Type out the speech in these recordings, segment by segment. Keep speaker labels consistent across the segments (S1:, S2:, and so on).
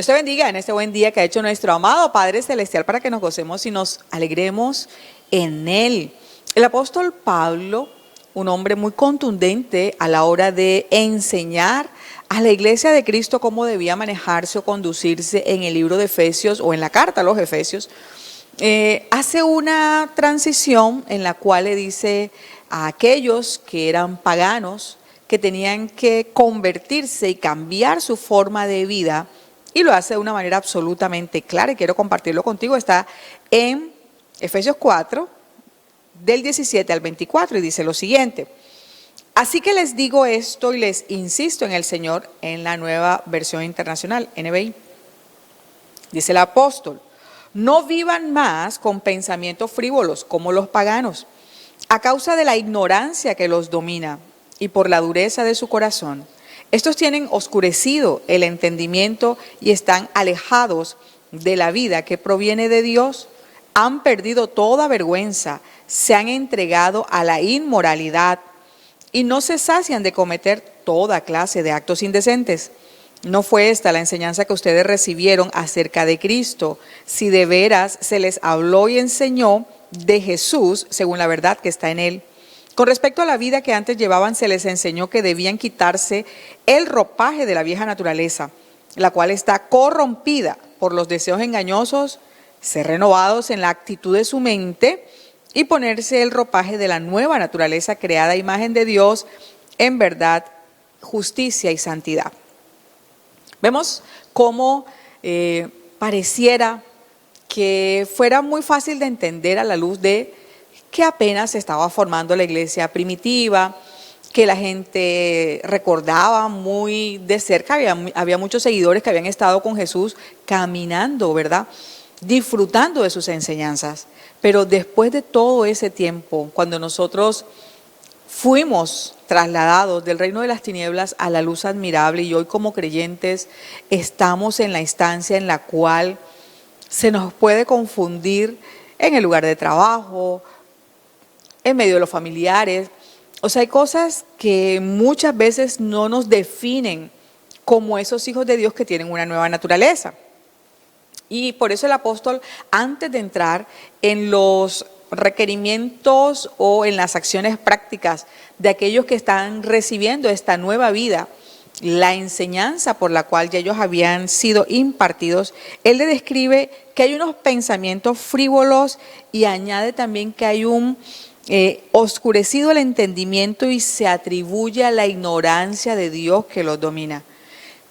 S1: Dios te bendiga en este buen día que ha hecho nuestro amado Padre Celestial para que nos gocemos y nos alegremos en Él. El apóstol Pablo, un hombre muy contundente a la hora de enseñar a la iglesia de Cristo cómo debía manejarse o conducirse en el libro de Efesios o en la carta a los Efesios, hace una transición en la cual le dice a aquellos que eran paganos que tenían que convertirse y cambiar su forma de vida, y lo hace de una manera absolutamente clara y quiero compartirlo contigo. Está en Efesios 4, del 17 al 24 y dice lo siguiente: así que les digo esto y les insisto en el Señor, en la Nueva Versión Internacional, NBI. Dice el apóstol: no vivan más con pensamientos frívolos como los paganos, a causa de la ignorancia que los domina y por la dureza de su corazón. Estos tienen oscurecido el entendimiento y están alejados de la vida que proviene de Dios. Han perdido toda vergüenza, se han entregado a la inmoralidad y no se sacian de cometer toda clase de actos indecentes. ¿No fue esta la enseñanza que ustedes recibieron acerca de Cristo, si de veras se les habló y enseñó de Jesús según la verdad que está en Él? Con respecto a la vida que antes llevaban, se les enseñó que debían quitarse el ropaje de la vieja naturaleza, la cual está corrompida por los deseos engañosos, ser renovados en la actitud de su mente y ponerse el ropaje de la nueva naturaleza creada a imagen de Dios en verdad, justicia y santidad. Vemos cómo pareciera que fuera muy fácil de entender a la luz de que apenas se estaba formando la iglesia primitiva, que la gente recordaba muy de cerca, había muchos seguidores que habían estado con Jesús caminando, ¿verdad?, disfrutando de sus enseñanzas. Pero después de todo ese tiempo, cuando nosotros fuimos trasladados del reino de las tinieblas a la luz admirable, y hoy como creyentes estamos en la instancia en la cual se nos puede confundir en el lugar de trabajo, en medio de los familiares. O sea, hay cosas que muchas veces no nos definen como esos hijos de Dios que tienen una nueva naturaleza. Y por eso el apóstol, antes de entrar en los requerimientos o en las acciones prácticas de aquellos que están recibiendo esta nueva vida, la enseñanza por la cual ya ellos habían sido impartidos, él le describe que hay unos pensamientos frívolos y añade también que hay un oscurecido el entendimiento y se atribuye a la ignorancia de Dios que los domina.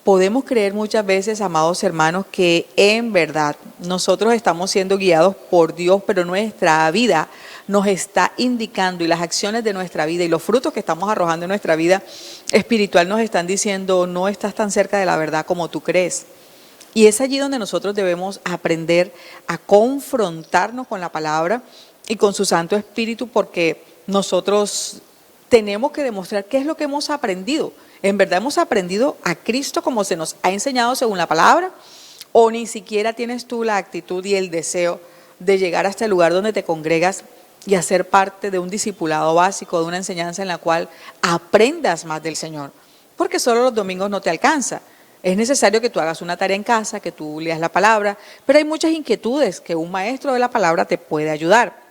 S1: Podemos creer muchas veces, amados hermanos, que en verdad nosotros estamos siendo guiados por Dios, pero nuestra vida nos está indicando y las acciones de nuestra vida y los frutos que estamos arrojando en nuestra vida espiritual nos están diciendo: no estás tan cerca de la verdad como tú crees. Y es allí donde nosotros debemos aprender a confrontarnos con la palabra y con su Santo Espíritu, porque nosotros tenemos que demostrar qué es lo que hemos aprendido. ¿En verdad hemos aprendido a Cristo como se nos ha enseñado según la palabra? ¿O ni siquiera tienes tú la actitud y el deseo de llegar hasta el lugar donde te congregas y hacer parte de un discipulado básico, de una enseñanza en la cual aprendas más del Señor? Porque solo los domingos no te alcanza. Es necesario que tú hagas una tarea en casa, que tú leas la palabra, pero hay muchas inquietudes que un maestro de la palabra te puede ayudar.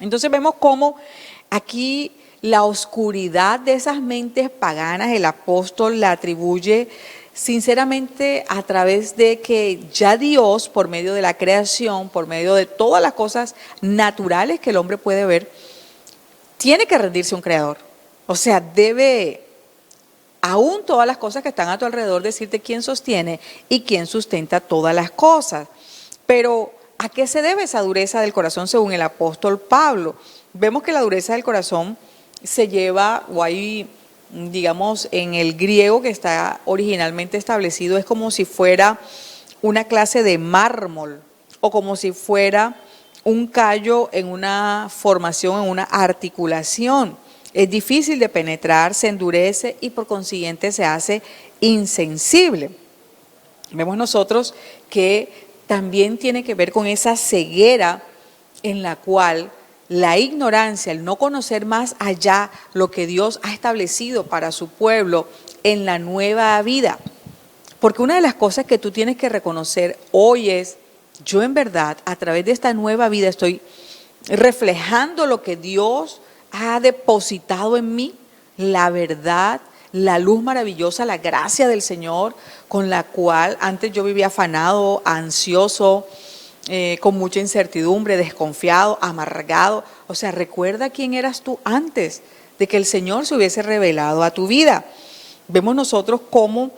S1: Entonces vemos cómo aquí la oscuridad de esas mentes paganas el apóstol la atribuye sinceramente a través de que ya Dios, por medio de la creación, por medio de todas las cosas naturales que el hombre puede ver, tiene que rendirse a un creador. O sea, debe, aún todas las cosas que están a tu alrededor, decirte quién sostiene y quién sustenta todas las cosas. Pero ¿a qué se debe esa dureza del corazón según el apóstol Pablo? Vemos que la dureza del corazón se lleva, o hay, digamos, en el griego que está originalmente establecido, es como si fuera una clase de mármol o como si fuera un callo en una formación, en una articulación. Es difícil de penetrar, se endurece y por consiguiente se hace insensible. Vemos nosotros que también tiene que ver con esa ceguera en la cual la ignorancia, el no conocer más allá lo que Dios ha establecido para su pueblo en la nueva vida, Porque una de las cosas que tú tienes que reconocer hoy es, yo en verdad, a través de esta nueva vida estoy reflejando lo que Dios ha depositado en mí, la verdad, la luz maravillosa, la gracia del Señor, con la cual antes yo vivía afanado, ansioso, con mucha incertidumbre, desconfiado, amargado. O sea, recuerda quién eras tú antes de que el Señor se hubiese revelado a tu vida. Vemos nosotros cómo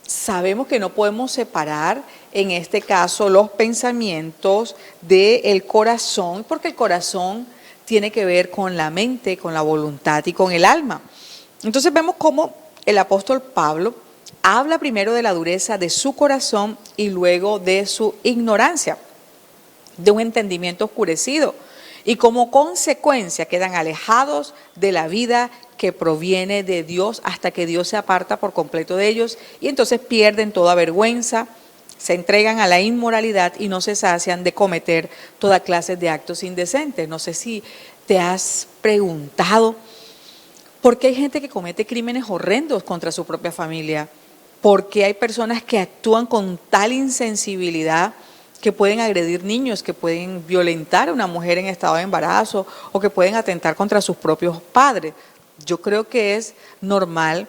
S1: sabemos que no podemos separar, en este caso, los pensamientos del corazón, porque el corazón tiene que ver con la mente, con la voluntad y con el alma. Entonces vemos cómo el apóstol Pablo habla primero de la dureza de su corazón y luego de su ignorancia, de un entendimiento oscurecido, y como consecuencia quedan alejados de la vida que proviene de Dios hasta que Dios se aparta por completo de ellos, y entonces pierden toda vergüenza, se entregan a la inmoralidad y no se sacian de cometer toda clase de actos indecentes. No sé si te has preguntado por qué hay gente que comete crímenes horrendos contra su propia familia, por qué hay personas que actúan con tal insensibilidad que pueden agredir niños, que pueden violentar a una mujer en estado de embarazo o que pueden atentar contra sus propios padres. Yo creo que es normal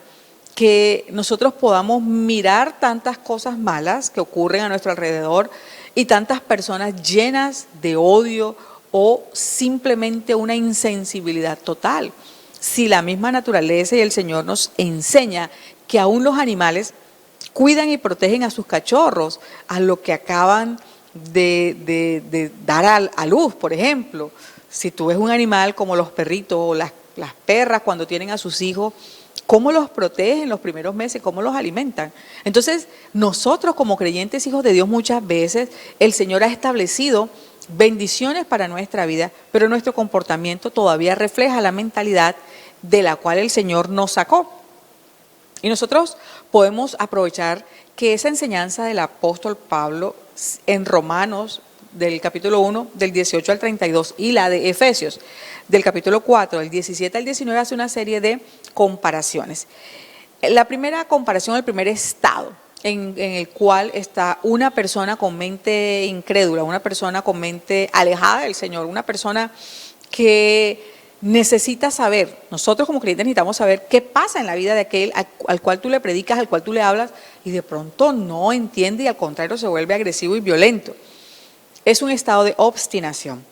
S1: que nosotros podamos mirar tantas cosas malas que ocurren a nuestro alrededor y tantas personas llenas de odio o simplemente una insensibilidad total. Si la misma naturaleza y el Señor nos enseña que aún los animales cuidan y protegen a sus cachorros, a lo que acaban de dar a luz, por ejemplo. Si tú ves un animal como los perritos o las perras cuando tienen a sus hijos, cómo los protegen los primeros meses, cómo los alimentan. Entonces, nosotros como creyentes hijos de Dios, muchas veces el Señor ha establecido bendiciones para nuestra vida, pero nuestro comportamiento todavía refleja la mentalidad de la cual el Señor nos sacó. Y nosotros podemos aprovechar que esa enseñanza del apóstol Pablo en Romanos, del capítulo 1, del 18 al 32, y la de Efesios, del capítulo 4, del 17 al 19, hace una serie de comparaciones. La primera comparación, el primer estado en el cual está una persona con mente incrédula, una persona con mente alejada del Señor, una persona que necesita saber, nosotros como creyentes necesitamos saber qué pasa en la vida de aquel al cual tú le predicas, al cual tú le hablas, y de pronto no entiende y al contrario se vuelve agresivo y violento. Es un estado de obstinación.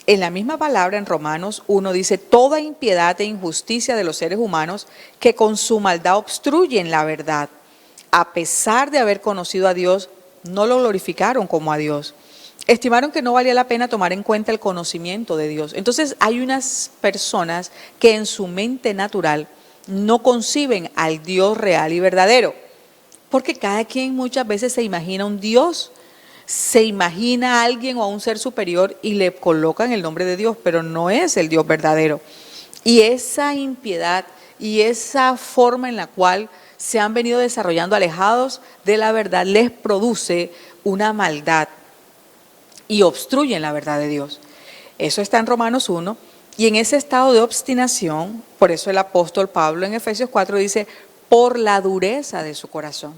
S1: En la misma palabra en Romanos 1 dice, toda impiedad e injusticia de los seres humanos que con su maldad obstruyen la verdad, a pesar de haber conocido a Dios, no lo glorificaron como a Dios. Estimaron que no valía la pena tomar en cuenta el conocimiento de Dios. Entonces hay unas personas que en su mente natural no conciben al Dios real y verdadero, porque cada quien muchas veces se imagina un Dios, se imagina a alguien o a un ser superior y le colocan el nombre de Dios, pero no es el Dios verdadero. Y esa impiedad y esa forma en la cual se han venido desarrollando alejados de la verdad les produce una maldad y obstruyen la verdad de Dios. Eso está en Romanos 1, y en ese estado de obstinación, por eso el apóstol Pablo en Efesios 4 dice, por la dureza de su corazón,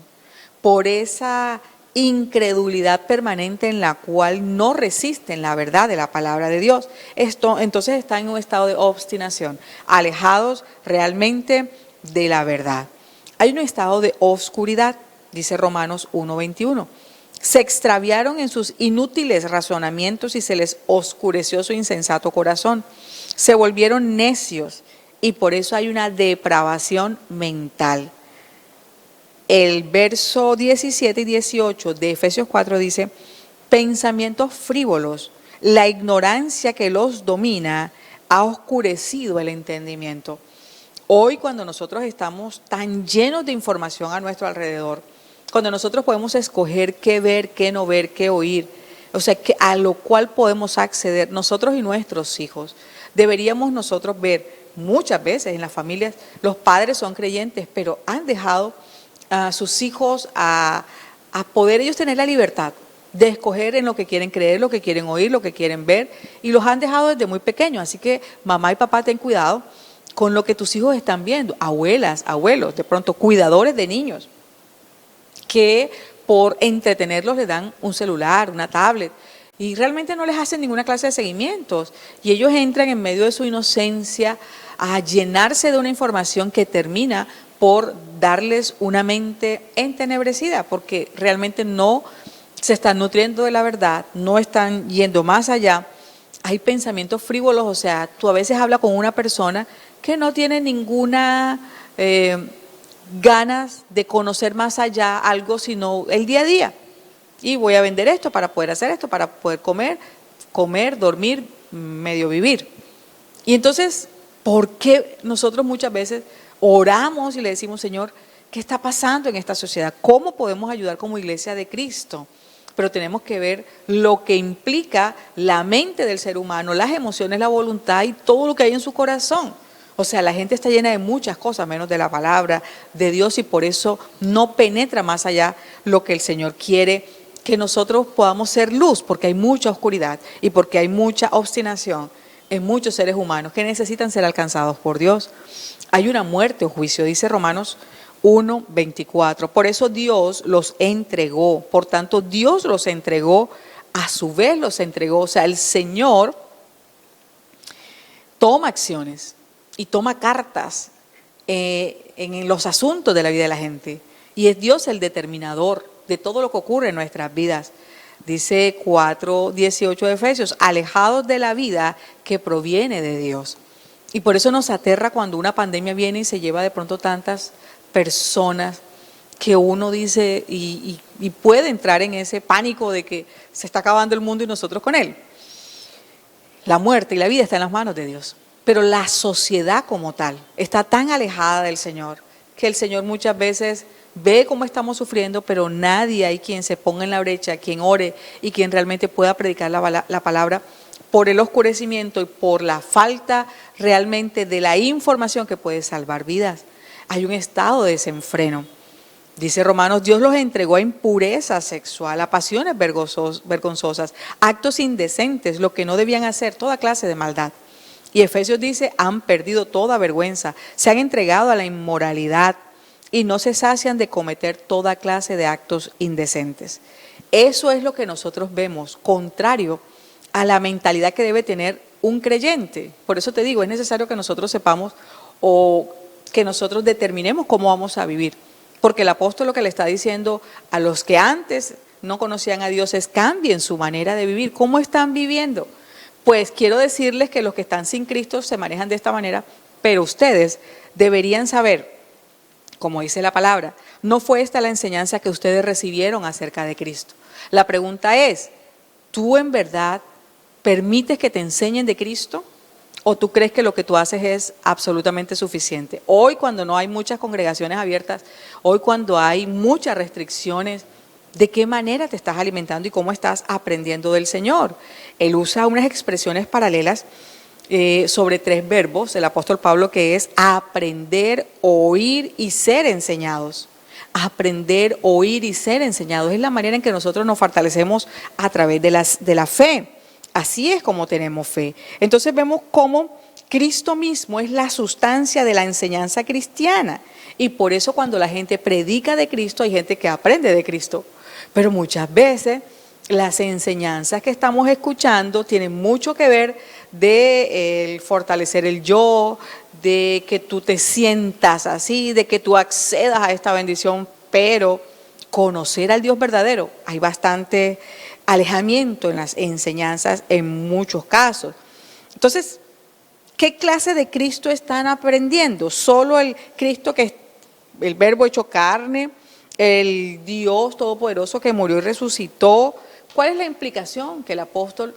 S1: por esa incredulidad permanente en la cual no resisten la verdad de la palabra de Dios. Esto entonces está en un estado de obstinación, alejados realmente de la verdad. Hay un estado de oscuridad, dice Romanos 1:21. Se extraviaron en sus inútiles razonamientos y se les oscureció su insensato corazón. Se volvieron necios y por eso hay una depravación mental. El verso 17 y 18 de Efesios 4 dice, pensamientos frívolos, la ignorancia que los domina ha oscurecido el entendimiento. Hoy cuando nosotros estamos tan llenos de información a nuestro alrededor, cuando nosotros podemos escoger qué ver, qué no ver, qué oír, o sea, a lo cual podemos acceder nosotros y nuestros hijos, deberíamos nosotros ver muchas veces en las familias, los padres son creyentes, pero han dejado a sus hijos a poder ellos tener la libertad de escoger en lo que quieren creer, lo que quieren oír, lo que quieren ver, y los han dejado desde muy pequeños. Así que mamá y papá, ten cuidado con lo que tus hijos están viendo, abuelas, abuelos, de pronto cuidadores de niños. que por entretenerlos le dan un celular, una tablet, y realmente no les hacen ninguna clase de seguimientos. Y ellos entran en medio de su inocencia a llenarse de una información que termina por darles una mente entenebrecida, porque realmente no se están nutriendo de la verdad, no están yendo más allá. Hay pensamientos frívolos, o sea, tú a veces hablas con una persona que no tiene ninguna ganas de conocer más allá algo, sino el día a día. Y voy a vender esto para poder hacer esto, para poder comer, dormir, medio vivir. Y entonces, ¿por qué nosotros muchas veces oramos y le decimos, Señor, qué está pasando en esta sociedad? ¿Cómo podemos ayudar como iglesia de Cristo? Pero tenemos que ver lo que implica la mente del ser humano, las emociones, la voluntad y todo lo que hay en su corazón. O sea, la gente está llena de muchas cosas, menos de la palabra de Dios, y por eso no penetra más allá lo que el Señor quiere que nosotros podamos ser luz, porque hay mucha oscuridad y porque hay mucha obstinación en muchos seres humanos que necesitan ser alcanzados por Dios. Hay una muerte o juicio, dice Romanos 1:24. Por eso Dios los entregó. Por tanto, Dios los entregó, a su vez los entregó. O sea, el Señor toma acciones y toma cartas en los asuntos de la vida de la gente. Y es Dios el determinador de todo lo que ocurre en nuestras vidas. Dice 4:18 de Efesios, alejados de la vida que proviene de Dios. Y por eso nos aterra cuando una pandemia viene y se lleva de pronto tantas personas que uno dice y puede entrar en ese pánico de que se está acabando el mundo y nosotros con él. La muerte y la vida están en las manos de Dios, pero la sociedad como tal está tan alejada del Señor que el Señor muchas veces ve cómo estamos sufriendo, pero nadie hay quien se ponga en la brecha, quien ore y quien realmente pueda predicar la palabra, por el oscurecimiento y por la falta realmente de la información que puede salvar vidas. Hay un estado de desenfreno. Dice Romanos, Dios los entregó a impureza sexual, a pasiones vergonzosas, actos indecentes, lo que no debían hacer, toda clase de maldad. Y Efesios dice, han perdido toda vergüenza, se han entregado a la inmoralidad y no se sacian de cometer toda clase de actos indecentes. Eso es lo que nosotros vemos, contrario a la mentalidad que debe tener un creyente. Por eso te digo, es necesario que nosotros sepamos o que nosotros determinemos cómo vamos a vivir. Porque el apóstol lo que le está diciendo a los que antes no conocían a Dios es cambien su manera de vivir. ¿Cómo están viviendo? Pues quiero decirles que los que están sin Cristo se manejan de esta manera, pero ustedes deberían saber, como dice la palabra, no fue esta la enseñanza que ustedes recibieron acerca de Cristo. La pregunta es, ¿tú en verdad permites que te enseñen de Cristo? ¿O tú crees que lo que tú haces es absolutamente suficiente? Hoy, cuando no hay muchas congregaciones abiertas, hoy cuando hay muchas restricciones, ¿de qué manera te estás alimentando y cómo estás aprendiendo del Señor? Él usa unas expresiones paralelas sobre 3 verbos, el apóstol Pablo, que es aprender, oír y ser enseñados. Aprender, oír y ser enseñados es la manera en que nosotros nos fortalecemos a través de la fe. Así es como tenemos fe. Entonces vemos cómo Cristo mismo es la sustancia de la enseñanza cristiana. Y por eso cuando la gente predica de Cristo, hay gente que aprende de Cristo. Pero muchas veces las enseñanzas que estamos escuchando tienen mucho que ver de fortalecer el yo, de que tú te sientas así, de que tú accedas a esta bendición, pero conocer al Dios verdadero, hay bastante alejamiento en las enseñanzas en muchos casos. Entonces, ¿qué clase de Cristo están aprendiendo? Solo el Cristo que es el Verbo hecho carne, el Dios todopoderoso que murió y resucitó. ¿Cuál es la implicación que el apóstol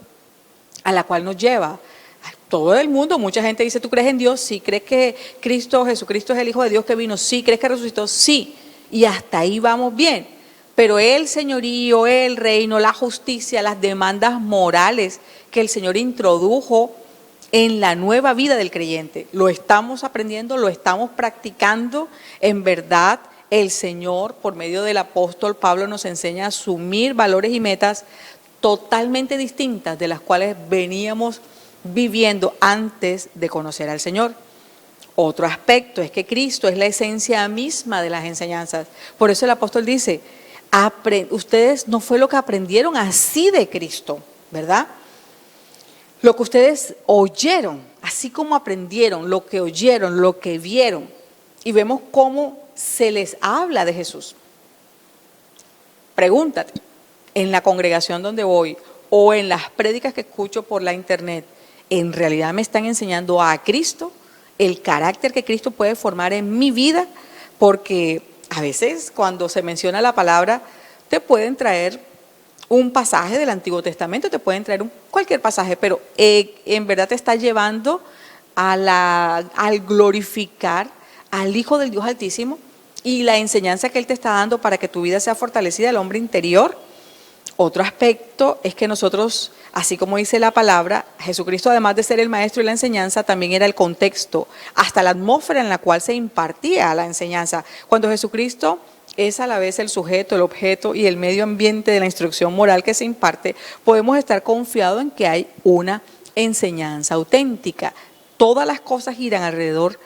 S1: a la cual nos lleva? Todo el mundo, mucha gente dice, ¿tú crees en Dios? Sí. ¿Crees que Jesucristo es el Hijo de Dios que vino? Sí. ¿Crees que resucitó? Sí. Y hasta ahí vamos bien. Pero el señorío, el reino, la justicia, las demandas morales que el Señor introdujo en la nueva vida del creyente, lo estamos aprendiendo, lo estamos practicando. En verdad, el Señor, por medio del apóstol Pablo, nos enseña a asumir valores y metas totalmente distintas de las cuales veníamos viviendo antes de conocer al Señor. Otro aspecto es que Cristo es la esencia misma de las enseñanzas. Por eso el apóstol dice, ustedes no fue lo que aprendieron así de Cristo, ¿verdad? Lo que ustedes oyeron, así como aprendieron, lo que oyeron, lo que vieron. Y vemos cómo se les habla de Jesús. Pregúntate, en la congregación donde voy o en las prédicas que escucho por la internet, ¿en realidad me están enseñando a Cristo? El carácter que Cristo puede formar en mi vida, porque a veces cuando se menciona la palabra te pueden traer un pasaje del Antiguo Testamento, te pueden traer cualquier pasaje, pero en verdad te está llevando al glorificar al Hijo del Dios Altísimo y la enseñanza que Él te está dando para que tu vida sea fortalecida, el hombre interior. Otro aspecto es que nosotros, así como dice la palabra, Jesucristo, además de ser el maestro y la enseñanza, también era el contexto, hasta la atmósfera en la cual se impartía la enseñanza. Cuando Jesucristo es a la vez el sujeto, el objeto y el medio ambiente de la instrucción moral que se imparte, podemos estar confiados en que hay una enseñanza auténtica. Todas las cosas giran alrededor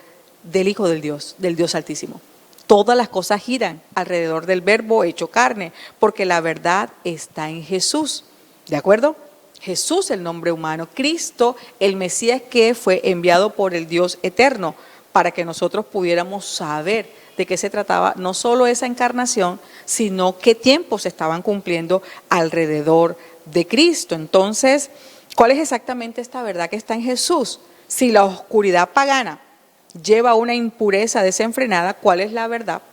S1: del Hijo del Dios Altísimo. Todas las cosas giran alrededor del Verbo hecho carne, porque la verdad está en Jesús. ¿De acuerdo? Jesús, el nombre humano, Cristo, el Mesías que fue enviado por el Dios eterno, para que nosotros pudiéramos saber de qué se trataba, no solo esa encarnación, sino qué tiempos se estaban cumpliendo alrededor de Cristo. Entonces, ¿cuál es exactamente esta verdad que está en Jesús? Si la oscuridad pagana lleva una impureza desenfrenada, ¿cuál es la verdad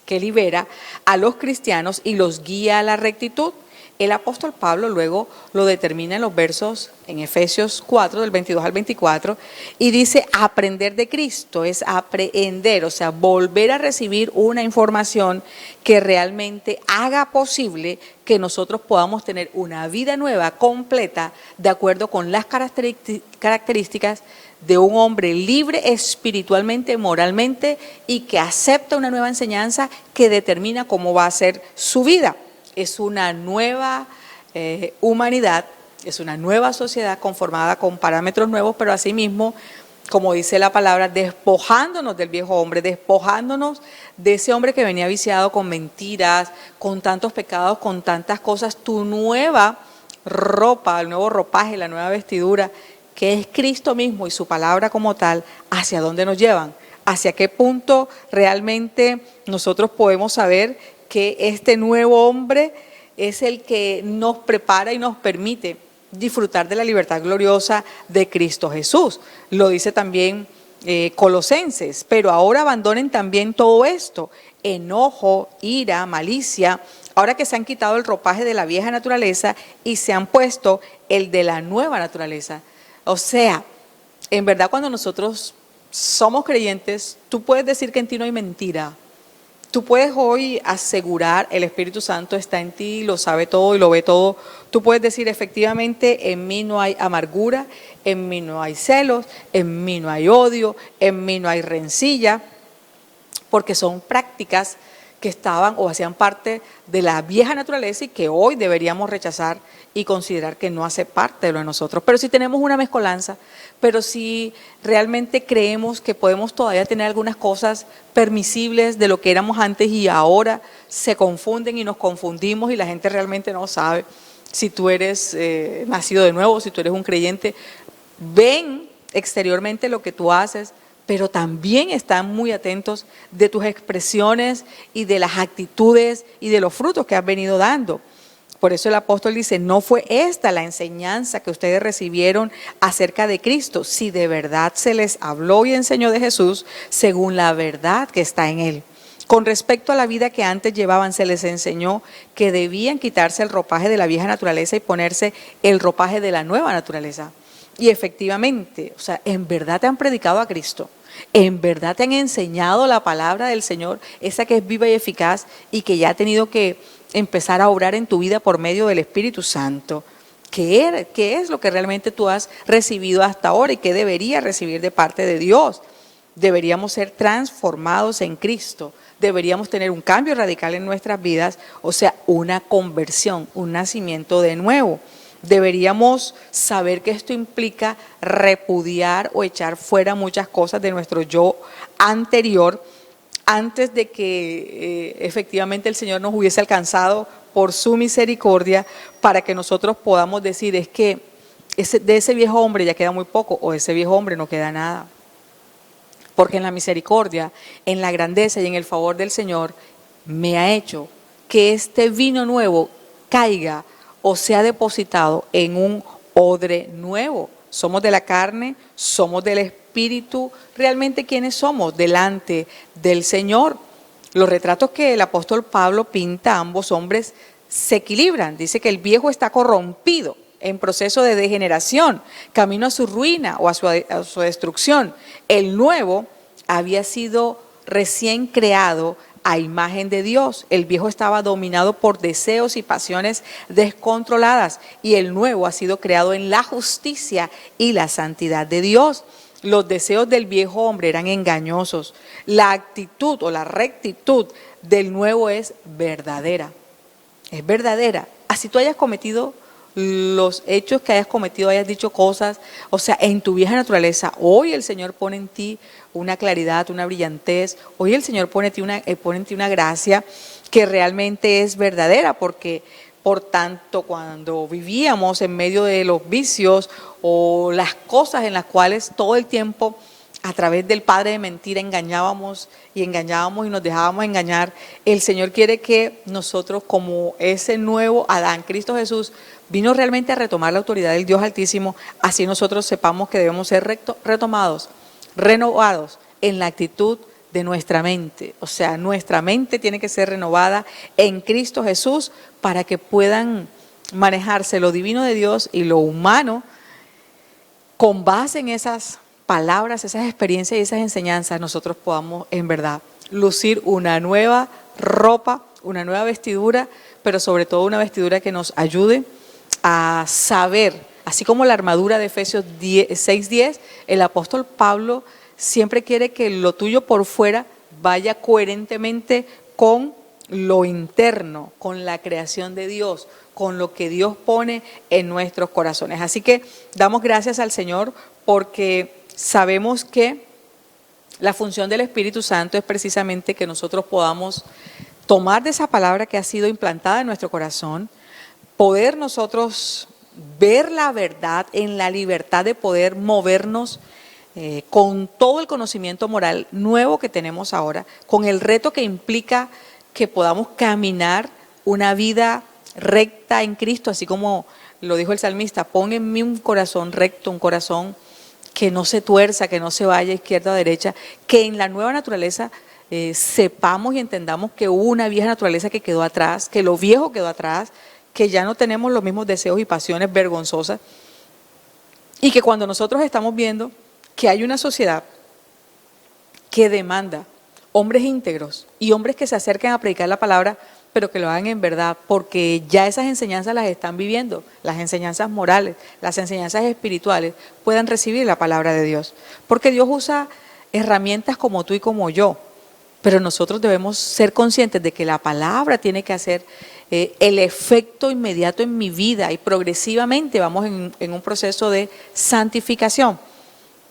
S1: que libera a los cristianos y los guía a la rectitud? El apóstol Pablo luego lo determina en los versos en Efesios 4, del 22 al 24, y dice: aprender de Cristo es aprehender, o sea, volver a recibir una información que realmente haga posible que nosotros podamos tener una vida nueva, completa, de acuerdo con las características de un hombre libre espiritualmente, moralmente, y que acepta una nueva enseñanza que determina cómo va a ser su vida. Es una nueva humanidad, es una nueva sociedad conformada con parámetros nuevos, pero asimismo, como dice la palabra, despojándonos del viejo hombre, despojándonos de ese hombre que venía viciado con mentiras, con tantos pecados, con tantas cosas. Tu nueva ropa, el nuevo ropaje, la nueva vestidura, que es Cristo mismo y su palabra como tal, ¿hacia dónde nos llevan? ¿Hacia qué punto realmente nosotros podemos saber que este nuevo hombre es el que nos prepara y nos permite disfrutar de la libertad gloriosa de Cristo Jesús? Lo dice también Colosenses: pero ahora abandonen también todo esto: enojo, ira, malicia, ahora que se han quitado el ropaje de la vieja naturaleza y se han puesto el de la nueva naturaleza. O sea, en verdad, cuando nosotros somos creyentes, tú puedes decir que en ti no hay mentira. Tú puedes hoy asegurar: el Espíritu Santo está en ti, lo sabe todo y lo ve todo. Tú puedes decir: efectivamente, en mí no hay amargura, en mí no hay celos, en mí no hay odio, en mí no hay rencilla, porque son prácticas que estaban o hacían parte de la vieja naturaleza y que hoy deberíamos rechazar y considerar que no hace parte de lo de nosotros. Pero si tenemos una mezcolanza, pero si realmente creemos que podemos todavía tener algunas cosas permisibles de lo que éramos antes y ahora se confunden y nos confundimos y la gente realmente no sabe si tú eres nacido de nuevo, si tú eres un creyente, ven exteriormente lo que tú haces, pero también están muy atentos de tus expresiones y de las actitudes y de los frutos que has venido dando. Por eso el apóstol dice: no fue esta la enseñanza que ustedes recibieron acerca de Cristo, si de verdad se les habló y enseñó de Jesús según la verdad que está en Él. Con respecto a la vida que antes llevaban, se les enseñó que debían quitarse el ropaje de la vieja naturaleza y ponerse el ropaje de la nueva naturaleza. Y efectivamente, o sea, en verdad te han predicado a Cristo, en verdad te han enseñado la palabra del Señor, esa que es viva y eficaz y que ya ha tenido que empezar a obrar en tu vida por medio del Espíritu Santo. ¿Qué es lo que realmente tú has recibido hasta ahora y qué deberías recibir de parte de Dios? Deberíamos ser transformados en Cristo, deberíamos tener un cambio radical en nuestras vidas, o sea, una conversión, un nacimiento de nuevo. Deberíamos saber que esto implica repudiar o echar fuera muchas cosas de nuestro yo anterior, antes de que efectivamente el Señor nos hubiese alcanzado por su misericordia, para que nosotros podamos decir, es que de ese viejo hombre ya queda muy poco, o de ese viejo hombre no queda nada. Porque en la misericordia, en la grandeza y en el favor del Señor, me ha hecho que este vino nuevo caiga o sea depositado en un odre nuevo. Somos de la carne, somos del Espíritu. ¿Realmente quiénes somos delante del Señor? Los retratos que el apóstol Pablo pinta a ambos hombres se equilibran. Dice que el viejo está corrompido, en proceso de degeneración, camino a su ruina o a su destrucción. El nuevo había sido recién creado a imagen de Dios. El viejo estaba dominado por deseos y pasiones descontroladas, y el nuevo ha sido creado en la justicia y la santidad de Dios. Los deseos del viejo hombre eran engañosos. La actitud o la rectitud del nuevo es verdadera. Es verdadera. Así tú hayas cometido los hechos que hayas cometido, hayas dicho cosas, o sea, en tu vieja naturaleza, hoy el Señor pone en ti una claridad, una brillantez, hoy el Señor pone en ti una gracia que realmente es verdadera, porque por tanto cuando vivíamos en medio de los vicios o las cosas en las cuales todo el tiempo a través del padre de mentira engañábamos y nos dejábamos engañar, el Señor quiere que nosotros, como ese nuevo Adán, Cristo Jesús, vino realmente a retomar la autoridad del Dios Altísimo, así nosotros sepamos que debemos ser retomados, renovados en la actitud de nuestra mente. O sea, nuestra mente tiene que ser renovada en Cristo Jesús para que puedan manejarse lo divino de Dios y lo humano con base en esas palabras, esas experiencias y esas enseñanzas. Nosotros podamos en verdad lucir una nueva ropa, una nueva vestidura, pero sobre todo una vestidura que nos ayude a saber, así como la armadura de Efesios 6:10, el apóstol Pablo siempre quiere que lo tuyo por fuera vaya coherentemente con lo interno, con la creación de Dios, con lo que Dios pone en nuestros corazones. Así que damos gracias al Señor porque sabemos que la función del Espíritu Santo es precisamente que nosotros podamos tomar de esa palabra que ha sido implantada en nuestro corazón, poder nosotros ver la verdad en la libertad de poder movernos con todo el conocimiento moral nuevo que tenemos ahora, con el reto que implica que podamos caminar una vida recta en Cristo, así como lo dijo el salmista, pon en mí un corazón recto, un corazón que no se tuerza, que no se vaya izquierda o derecha, que en la nueva naturaleza sepamos y entendamos que hubo una vieja naturaleza que quedó atrás, que lo viejo quedó atrás, que ya no tenemos los mismos deseos y pasiones vergonzosas, y que cuando nosotros estamos viendo que hay una sociedad que demanda hombres íntegros y hombres que se acerquen a predicar la palabra, pero que lo hagan en verdad, porque ya esas enseñanzas las están viviendo, las enseñanzas morales, las enseñanzas espirituales, puedan recibir la palabra de Dios. Porque Dios usa herramientas como tú y como yo, pero nosotros debemos ser conscientes de que la palabra tiene que hacer el efecto inmediato en mi vida, y progresivamente vamos en un proceso de santificación.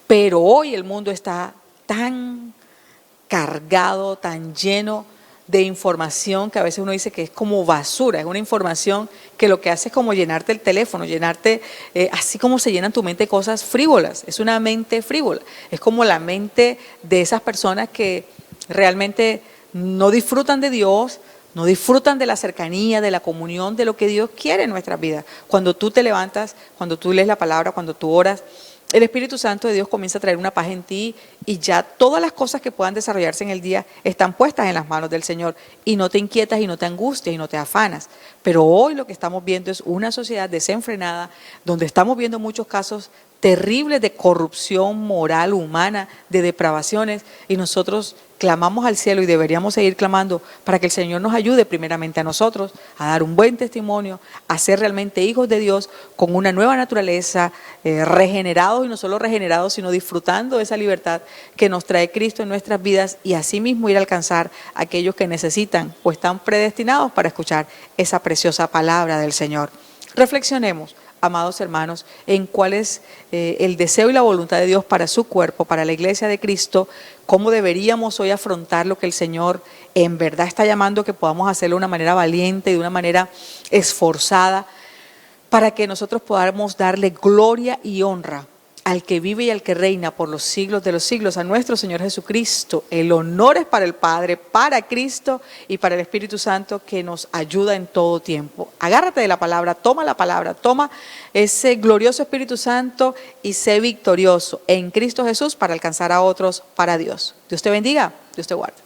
S1: Pero hoy el mundo está tan cargado, tan lleno de información que a veces uno dice que es como basura, es una información que lo que hace es como llenarte el teléfono, llenarte, así como se llenan tu mente cosas frívolas, es una mente frívola, es como la mente de esas personas que realmente no disfrutan de Dios, no disfrutan de la cercanía, de la comunión, de lo que Dios quiere en nuestras vidas. Cuando tú te levantas, cuando tú lees la palabra, cuando tú oras, el Espíritu Santo de Dios comienza a traer una paz en ti, y ya todas las cosas que puedan desarrollarse en el día están puestas en las manos del Señor, y no te inquietas y no te angustias y no te afanas. Pero hoy lo que estamos viendo es una sociedad desenfrenada, donde estamos viendo muchos casos terribles de corrupción moral, humana, de depravaciones, y nosotros clamamos al cielo y deberíamos seguir clamando para que el Señor nos ayude primeramente a nosotros a dar un buen testimonio, a ser realmente hijos de Dios con una nueva naturaleza, regenerados, y no solo regenerados, sino disfrutando de esa libertad que nos trae Cristo en nuestras vidas, y asimismo ir a alcanzar a aquellos que necesitan o están predestinados para escuchar esa preciosa palabra del Señor. Reflexionemos amados hermanos, en cuál es el deseo y la voluntad de Dios para su cuerpo, para la iglesia de Cristo, cómo deberíamos hoy afrontar lo que el Señor en verdad está llamando, que podamos hacerlo de una manera valiente y de una manera esforzada, para que nosotros podamos darle gloria y honra al que vive y al que reina por los siglos de los siglos, a nuestro Señor Jesucristo. El honor es para el Padre, para Cristo y para el Espíritu Santo, que nos ayuda en todo tiempo. Agárrate de la palabra, toma ese glorioso Espíritu Santo y sé victorioso en Cristo Jesús para alcanzar a otros para Dios. Dios te bendiga, Dios te guarde.